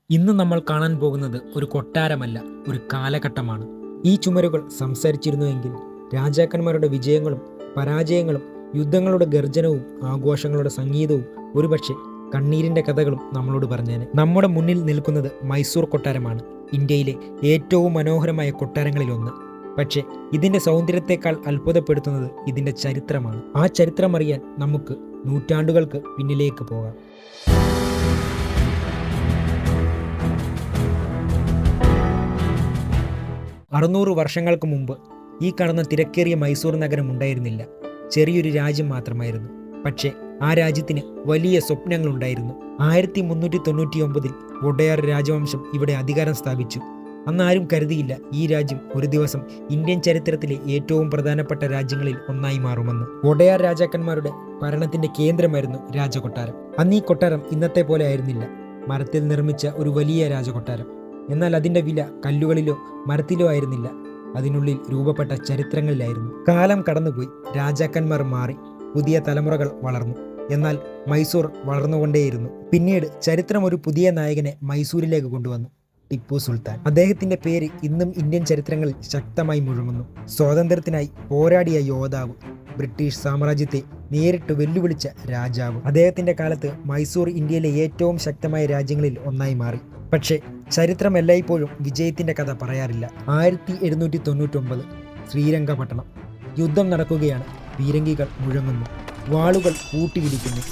ഇന്ന് നമ്മൾ കാണാൻ പോകുന്നത് ഒരു കൊട്ടാരമല്ല, ഒരു കാലഘട്ടമാണ്. ഈ ചുമരുകൾ സംസാരിച്ചിരുന്നുവെങ്കിൽ രാജാക്കന്മാരുടെ വിജയങ്ങളും പരാജയങ്ങളും, യുദ്ധങ്ങളുടെ ഗർജനവും ആഘോഷങ്ങളുടെ സംഗീതവും, ഒരുപക്ഷെ കണ്ണീരിൻ്റെ കഥകളും നമ്മളോട് പറഞ്ഞേനെ. നമ്മുടെ മുന്നിൽ നിൽക്കുന്നത് മൈസൂർ കൊട്ടാരമാണ്, ഇന്ത്യയിലെ ഏറ്റവും മനോഹരമായ കൊട്ടാരങ്ങളിലൊന്ന്. പക്ഷേ ഇതിൻ്റെ സൗന്ദര്യത്തെക്കാൾ അത്ഭുതപ്പെടുത്തുന്നത് ഇതിൻ്റെ ചരിത്രമാണ്. ആ ചരിത്രമറിയാൻ നമുക്ക് നൂറ്റാണ്ടുകൾക്ക് പിന്നിലേക്ക് പോകാം. 600 വർഷങ്ങൾക്ക് മുമ്പ് ഈ കാണുന്ന തിരക്കേറിയ മൈസൂർ നഗരം ഉണ്ടായിരുന്നില്ല. ചെറിയൊരു രാജ്യം മാത്രമായിരുന്നു. പക്ഷേ ആ രാജ്യത്തിന് വലിയ സ്വപ്നങ്ങളുണ്ടായിരുന്നു. 1399 വൊഡയാർ രാജവംശം ഇവിടെ അധികാരം സ്ഥാപിച്ചു. അന്ന് ആരും കരുതിയില്ല ഈ രാജ്യം ഒരു ദിവസം ഇന്ത്യൻ ചരിത്രത്തിലെ ഏറ്റവും പ്രധാനപ്പെട്ട രാജ്യങ്ങളിൽ ഒന്നായി മാറുമെന്ന്. വൊഡയാർ രാജാക്കന്മാരുടെ ഭരണത്തിന്റെ കേന്ദ്രമായിരുന്നു രാജകൊട്ടാരം. അന്ന് ഈ കൊട്ടാരം ഇന്നത്തെ പോലെ ആയിരുന്നില്ല. മരത്തിൽ നിർമ്മിച്ച ഒരു വലിയ രാജകൊട്ടാരം. എന്നാൽ അതിൻ്റെ വില കല്ലുകളിലോ മരത്തിലോ ആയിരുന്നില്ല, അതിനുള്ളിൽ രൂപപ്പെട്ട ചരിത്രങ്ങളിലായിരുന്നു. കാലം കടന്നുപോയി, രാജാക്കന്മാർ മാറി, പുതിയ തലമുറകൾ വളർന്നു. എന്നാൽ മൈസൂർ വളർന്നുകൊണ്ടേയിരുന്നു. പിന്നീട് ചരിത്രം ഒരു പുതിയ നായകനെ മൈസൂരിലേക്ക് കൊണ്ടുവന്നു, ടിപ്പു സുൽത്താൻ. അദ്ദേഹത്തിന്റെ പേര് ഇന്നും ഇന്ത്യൻ ചരിത്രങ്ങളിൽ ശക്തമായി മുഴങ്ങുന്നു. സ്വാതന്ത്ര്യത്തിനായി പോരാടിയ യോദ്ധാവ്, ബ്രിട്ടീഷ് സാമ്രാജ്യത്തെ നേരിട്ട് വെല്ലുവിളിച്ച രാജാവ്. അദ്ദേഹത്തിന്റെ കാലത്ത് മൈസൂർ ഇന്ത്യയിലെ ഏറ്റവും ശക്തമായ രാജ്യങ്ങളിൽ ഒന്നായി മാറി. പക്ഷേ ചരിത്രം എല്ലായ്പ്പോഴും വിജയത്തിന്റെ കഥ പറയാറില്ല. 1799 ശ്രീരംഗപട്ടണം. യുദ്ധം നടക്കുകയാണ്. പീരങ്കികൾ മുഴങ്ങുന്നു, വാളുകൾ കൂട്ടിയിടിക്കുന്നു,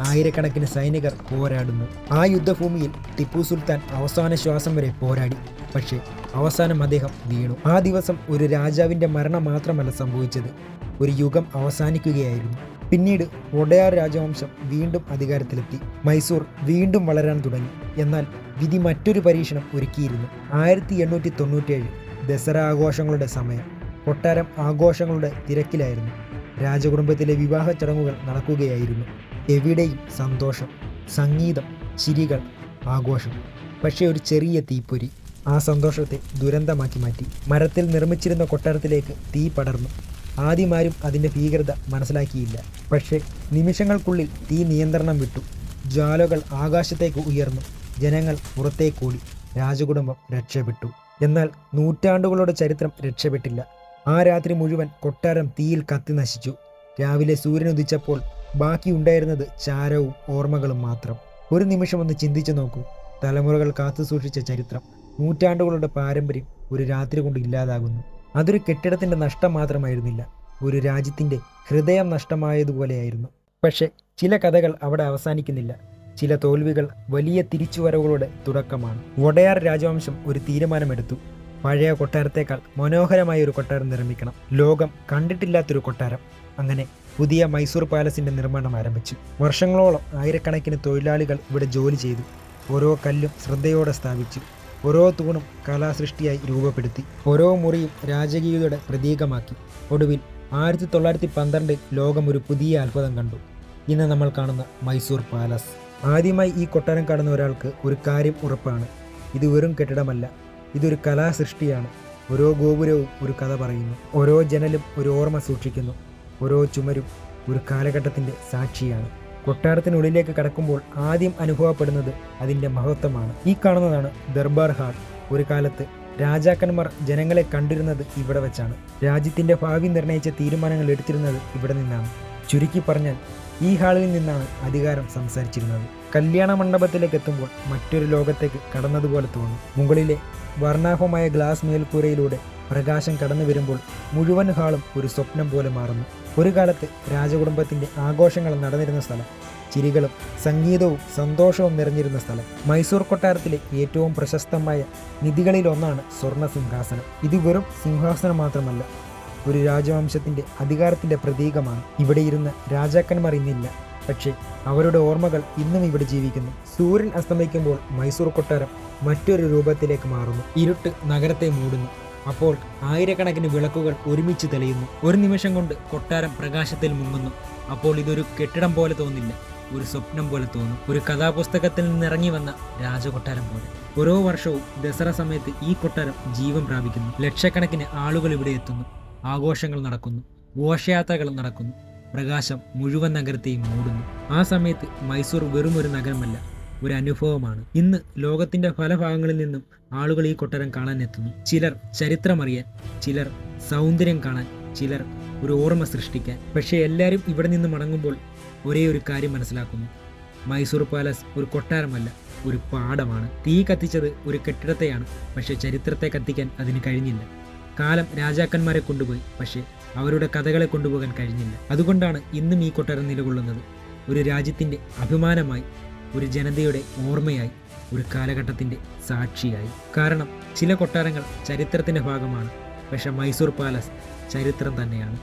ആയിരക്കണക്കിന് സൈനികർ പോരാടുന്നു. ആ യുദ്ധഭൂമിയിൽ ടിപ്പു സുൽത്താൻ അവസാന ശ്വാസം വരെ പോരാടി. പക്ഷേ അവസാനം അദ്ദേഹം വീണു. ആ ദിവസം ഒരു രാജാവിൻ്റെ മരണം മാത്രമല്ല സംഭവിച്ചത്, ഒരു യുഗം അവസാനിക്കുകയായിരുന്നു. പിന്നീട് വൊഡയാർ രാജവംശം വീണ്ടും അധികാരത്തിലെത്തി. മൈസൂർ വീണ്ടും വളരാൻ തുടങ്ങി. എന്നാൽ വിധി മറ്റൊരു പരീക്ഷണം ഒരുക്കിയിരുന്നു. 1897 ദസറ ആഘോഷങ്ങളുടെ സമയം. കൊട്ടാരം ആഘോഷങ്ങളുടെ തിരക്കിലായിരുന്നു. രാജകുടുംബത്തിലെ വിവാഹ ചടങ്ങുകൾ നടക്കുകയായിരുന്നു. എവിടെയും സന്തോഷം, സംഗീതം, ചിരികൾ, ആഘോഷം. പക്ഷേ ഒരു ചെറിയ തീപ്പൊരി ആ സന്തോഷത്തെ ദുരന്തമാക്കി മാറ്റി. മരത്തിൽ നിർമ്മിച്ചിരുന്ന കൊട്ടാരത്തിലേക്ക് തീ പടർന്നു. ആദ്യമാരും അതിൻ്റെ ഭീകരത മനസ്സിലാക്കിയില്ല. പക്ഷേ നിമിഷങ്ങൾക്കുള്ളിൽ തീ നിയന്ത്രണം വിട്ടു. ജ്വാലകൾ ആകാശത്തേക്ക് ഉയർന്നു. ജനങ്ങൾ പുറത്തേക്കോടി. രാജകുടുംബം രക്ഷപ്പെട്ടു. എന്നാൽ നൂറ്റാണ്ടുകളുടെ ചരിത്രം രക്ഷപ്പെട്ടില്ല. ആ രാത്രി മുഴുവൻ കൊട്ടാരം തീയിൽ കത്തി നശിച്ചു. രാവിലെ സൂര്യൻ ഉദിച്ചപ്പോൾ ബാക്കിയുണ്ടായിരുന്നത് ചാരവും ഓർമ്മകളും മാത്രം. ഒരു നിമിഷം ഒന്ന് ചിന്തിച്ചു നോക്കൂ. തലമുറകൾ കാത്തു സൂക്ഷിച്ച ചരിത്രം, നൂറ്റാണ്ടുകളുടെ പാരമ്പര്യം ഒരു രാത്രി കൊണ്ട് ഇല്ലാതാകുന്നു. അതൊരു കെട്ടിടത്തിൻ്റെ നഷ്ടം മാത്രമായിരുന്നില്ല, ഒരു രാജ്യത്തിൻ്റെ ഹൃദയം നഷ്ടമായതുപോലെയായിരുന്നു. പക്ഷേ ചില കഥകൾ അവിടെ അവസാനിക്കുന്നില്ല. ചില തോൽവികൾ വലിയ തിരിച്ചുവരവുകളുടെ തുടക്കമാണ്. വൊഡയാർ രാജവംശം ഒരു തീരുമാനമെടുത്തു. പഴയ കൊട്ടാരത്തേക്കാൾ മനോഹരമായ ഒരു കൊട്ടാരം നിർമ്മിക്കണം. ലോകം കണ്ടിട്ടില്ലാത്തൊരു കൊട്ടാരം. അങ്ങനെ പുതിയ മൈസൂർ പാലസിന്റെ നിർമ്മാണം ആരംഭിച്ചു. വർഷങ്ങളോളം ആയിരക്കണക്കിന് തൊഴിലാളികൾ ഇവിടെ ജോലി ചെയ്തു. ഓരോ കല്ലും ശ്രദ്ധയോടെ സ്ഥാപിച്ചു. ഓരോ തൂണും കലാസൃഷ്ടിയായി രൂപപ്പെടുത്തി. ഓരോ മുറിയും രാജകീയതയുടെ പ്രതീകമാക്കി. ഒടുവിൽ 1912 ലോകം ഒരു പുതിയ അത്ഭുതം കണ്ടു. ഇന്ന് നമ്മൾ കാണുന്ന മൈസൂർ പാലസ്. ആദ്യമായി ഈ കൊട്ടാരം കാണുന്ന ഒരാൾക്ക് ഒരു കാര്യം ഉറപ്പാണ്: ഇത് വെറും കെട്ടിടമല്ല, ഇതൊരു കലാസൃഷ്ടിയാണ്. ഓരോ ഗോപുരവും ഒരു കഥ പറയുന്നു. ഓരോ ജനലും ഒരു ഓർമ്മ സൂക്ഷിക്കുന്നു. ഓരോ ചുമരും ഒരു കാലഘട്ടത്തിൻ്റെ സാക്ഷിയാണ്. കൊട്ടാരത്തിനുള്ളിലേക്ക് കടക്കുമ്പോൾ ആദ്യം അനുഭവപ്പെടുന്നത് അതിൻ്റെ മഹത്വമാണ്. ഈ കാണുന്നതാണ് ദർബാർ ഹാൾ. ഒരു കാലത്ത് രാജാക്കന്മാർ ജനങ്ങളെ കണ്ടിരുന്നത് ഇവിടെ വെച്ചാണ്. രാജ്യത്തിൻ്റെ ഭാവി നിർണയിച്ച തീരുമാനങ്ങൾ എടുത്തിരുന്നത് ഇവിടെ നിന്നാണ്. ചുരുക്കി പറഞ്ഞാൽ ഈ ഹാളിൽ നിന്നാണ് അധികാരം സംസാരിച്ചിരുന്നത്. കല്യാണ മണ്ഡപത്തിലേക്ക് എത്തുമ്പോൾ മറ്റൊരു ലോകത്തേക്ക് കടന്നതുപോലെ തോന്നും. മുകളിലെ വർണ്ണാഭമായ ഗ്ലാസ് മേൽക്കൂരയിലൂടെ പ്രകാശം കടന്നു വരുമ്പോൾ മുഴുവൻ ഹാളും ഒരു സ്വപ്നം പോലെ മാറുന്നു. ഒരു കാലത്ത് രാജകുടുംബത്തിൻ്റെ ആഘോഷങ്ങൾ നടന്നിരുന്ന സ്ഥലം, ചിരികളും സംഗീതവും സന്തോഷവും നിറഞ്ഞിരുന്ന സ്ഥലം. മൈസൂർ കൊട്ടാരത്തിലെ ഏറ്റവും പ്രശസ്തമായ നിധികളിലൊന്നാണ് സ്വർണ്ണ സിംഹാസനം. ഇത് വെറും സിംഹാസനം മാത്രമല്ല, ഒരു രാജവംശത്തിൻ്റെ അധികാരത്തിൻ്റെ പ്രതീകമാണ്. ഇവിടെ ഇരുന്ന രാജാക്കന്മാർ ഇന്നില്ല, പക്ഷേ അവരുടെ ഓർമ്മകൾ ഇന്നും ഇവിടെ ജീവിക്കുന്നു. സൂര്യൻ അസ്തമിക്കുമ്പോൾ മൈസൂർ കൊട്ടാരം മറ്റൊരു രൂപത്തിലേക്ക് മാറുന്നു. ഇരുട്ട് നഗരത്തെ മൂടുന്നു. അപ്പോൾ ആയിരക്കണക്കിന് വിളക്കുകൾ ഒരുമിച്ച് തെളിയുന്നു. ഒരു നിമിഷം കൊണ്ട് കൊട്ടാരം പ്രകാശത്തിൽ മുങ്ങുന്നു. അപ്പോൾ ഇതൊരു കെട്ടിടം പോലെ തോന്നില്ല, ഒരു സ്വപ്നം പോലെ തോന്നും. ഒരു കഥാപുസ്തകത്തിൽ നിന്നിറങ്ങി വന്ന രാജകൊട്ടാരം പോലെ. ഓരോ വർഷവും ദസറ സമയത്ത് ഈ കൊട്ടാരം ജീവൻ പ്രാപിക്കുന്നു. ലക്ഷക്കണക്കിന് ആളുകൾ ഇവിടെ എത്തുന്നു. ആഘോഷങ്ങൾ നടക്കുന്നു, ഘോഷയാത്രകൾ നടക്കുന്നു. പ്രകാശം മുഴുവൻ നഗരത്തെയും മൂടുന്നു. ആ സമയത്ത് മൈസൂർ വെറും ഒരു നഗരമല്ല, ഒരു അനുഭവമാണ്. ഇന്ന് ലോകത്തിന്റെ പല ഭാഗങ്ങളിൽ നിന്നും ആളുകൾ ഈ കൊട്ടാരം കാണാൻ എത്തുന്നു. ചിലർ ചരിത്രമറിയാൻ, ചിലർ സൗന്ദര്യം കാണാൻ, ചിലർ ഒരു ഓർമ്മ സൃഷ്ടിക്കാൻ. പക്ഷേ എല്ലാവരും ഇവിടെ നിന്ന് മടങ്ങുമ്പോൾ ഒരേ ഒരു കാര്യം മനസ്സിലാക്കുന്നു: മൈസൂർ പാലസ് ഒരു കൊട്ടാരമല്ല, ഒരു പാടമാണ്. തീ കത്തിച്ചത് ഒരു കെട്ടിടത്തെയാണ്, പക്ഷേ ചരിത്രത്തെ കത്തിക്കാൻ അതിന് കഴിഞ്ഞില്ല. കാലം രാജാക്കന്മാരെ കൊണ്ടുപോയി, പക്ഷേ അവരുടെ കഥകളെ കൊണ്ടുപോകാൻ കഴിഞ്ഞില്ല. അതുകൊണ്ടാണ് ഇന്നും ഈ കൊട്ടാരം നിലകൊള്ളുന്നത്. ഒരു രാജ്യത്തിൻ്റെ അഭിമാനമായി, ഒരു ജനതയുടെ ഓർമ്മയായി, ഒരു കാലഘട്ടത്തിൻ്റെ സാക്ഷിയായി. കാരണം ചില കൊട്ടാരങ്ങൾ ചരിത്രത്തിൻ്റെ ഭാഗമാണ്, പക്ഷേ മൈസൂർ പാലസ് ചരിത്രം തന്നെയാണ്.